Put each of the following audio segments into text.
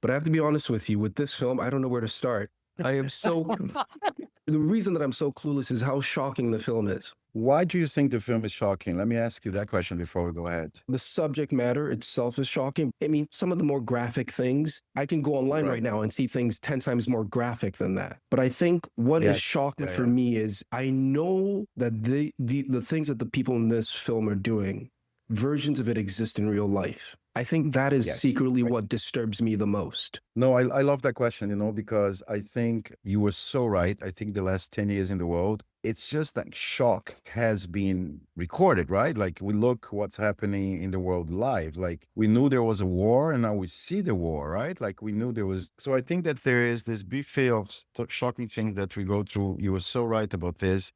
But I have to be honest with you, with this film, I don't know where to start. I am so the reason that I'm so clueless is how shocking the film is. Why do you think the film is shocking? Let me ask you that question before we go ahead. The subject matter itself is shocking. I mean, some of the more graphic things, I can go online right Right. now and see things 10 times more graphic than that. But I think what is Yes. shocking Yeah, for yeah. me is I know that the things that the people in this film are doing, versions of it exist in real life. I think that is Yes. secretly Right. what disturbs me the most. No, I love that question, because I think you were so right. I think the last 10 years in the world, it's just like shock has been recorded, right? Like we look what's happening in the world live. Like we knew there was a war and now we see the war, right? Like we knew there was. So I think that there is this buffet of shocking things that we go through. You were so right about this.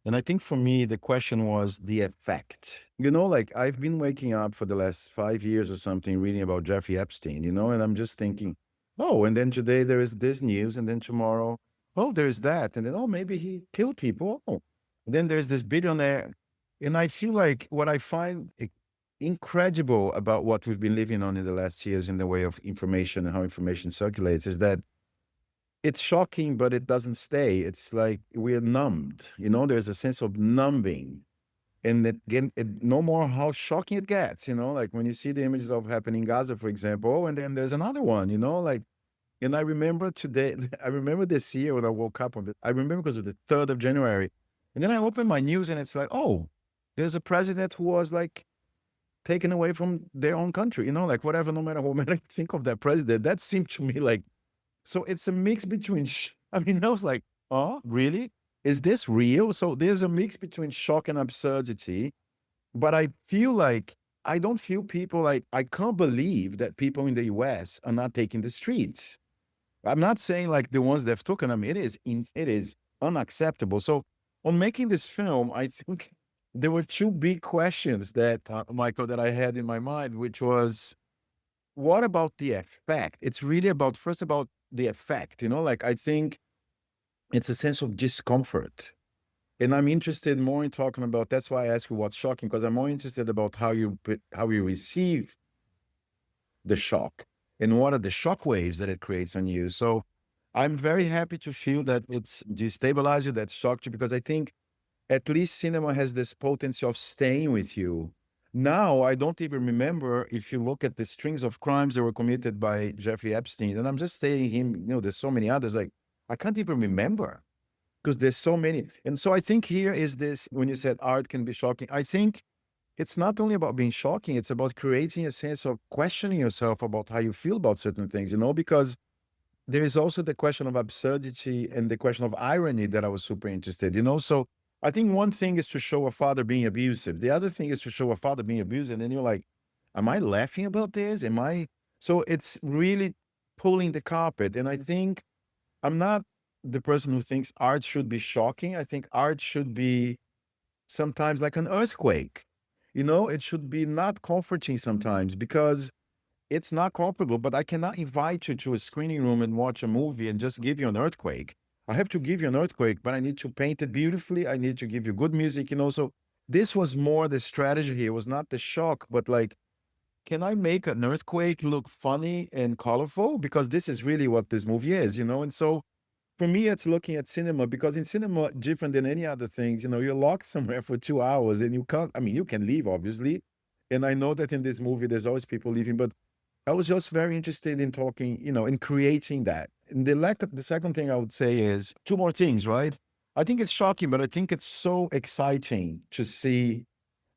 And I think for me, the question was the effect. Like I've been waking up for the last 5 years or something, reading about Jeffrey Epstein, and I'm just thinking, oh, and then today there is this news, and then tomorrow, oh, there's that. And then, oh, maybe he killed people. Oh, and then there's this billionaire. And I feel like what I find incredible about what we've been living on in the last years in the way of information and how information circulates is that it's shocking, but it doesn't stay. It's like we're numbed. There's a sense of numbing. And again, no more how shocking it gets, like when you see the images of happening in Gaza, for example, and then there's another one, like, and I remember today, I remember this year when I woke up I remember because of the 3rd of January. And then I opened my news and it's like, oh, there's a president who was like taken away from their own country, like whatever, no matter what I think of that president, that seemed to me like, so it's a mix between, I mean, I was like, oh, really? Is this real? So there's a mix between shock and absurdity. But I feel like, I don't feel people like, I can't believe that people in the US are not taking the streets. I'm not saying like the ones that have taken them, it is unacceptable. So on making this film, I think there were two big questions that, Michael, that I had in my mind, which was, what about the effect? It's really about, first about the effect, like I think it's a sense of discomfort. And I'm interested more in talking about, that's why I ask you what's shocking, because I'm more interested about how you receive the shock and what are the shock waves that it creates on you. So I'm very happy to feel that it's destabilized you, that shocked you, because I think at least cinema has this potency of staying with you. Now, I don't even remember, if you look at the strings of crimes that were committed by Jeffrey Epstein, and I'm just saying him, there's so many others, like, I can't even remember because there's so many. And so I think here is this, when you said art can be shocking, I think it's not only about being shocking, it's about creating a sense of questioning yourself about how you feel about certain things, because there is also the question of absurdity and the question of irony that I was super interested, So I think one thing is to show a father being abusive. The other thing is to show a father being abusive. And then you're like, am I laughing about this? So it's really pulling the carpet. And I think I'm not the person who thinks art should be shocking. I think art should be sometimes like an earthquake. It should be not comforting sometimes because it's not comfortable, but I cannot invite you to a screening room and watch a movie and just give you an earthquake. I have to give you an earthquake, but I need to paint it beautifully. I need to give you good music, So this was more the strategy here. It was not the shock, but like, can I make an earthquake look funny and colorful? Because this is really what this movie is, And so for me, it's looking at cinema, because in cinema, different than any other things, you're locked somewhere for 2 hours and you can't, I mean, you can leave, obviously. And I know that in this movie, there's always people leaving, but I was just very interested in talking, in creating that. And the second thing I would say is two more things, right? I think it's shocking, but I think it's so exciting to see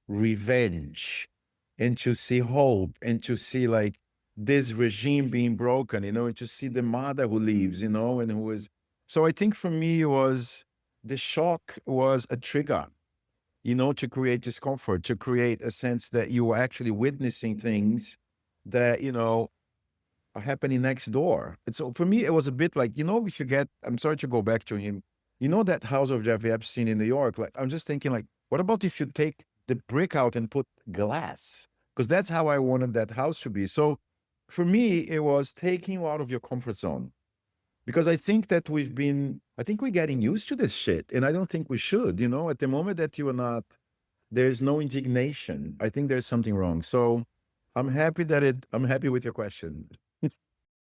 revenge and to see hope and to see like this regime being broken, and to see the mother who leaves, and who is. So I think for me, the shock was a trigger, to create discomfort, to create a sense that you were actually witnessing things that, are happening next door. And so for me, it was a bit like, if you get, I'm sorry to go back to him, that house of Jeffrey Epstein in New York, like, I'm just thinking like, what about if you take the brick out and put glass? Because that's how I wanted that house to be. So for me, it was taking you out of your comfort zone. Because I think that I think we're getting used to this shit. And I don't think we should, at the moment that you are not, there's no indignation. I think there's something wrong. So I'm happy with your question.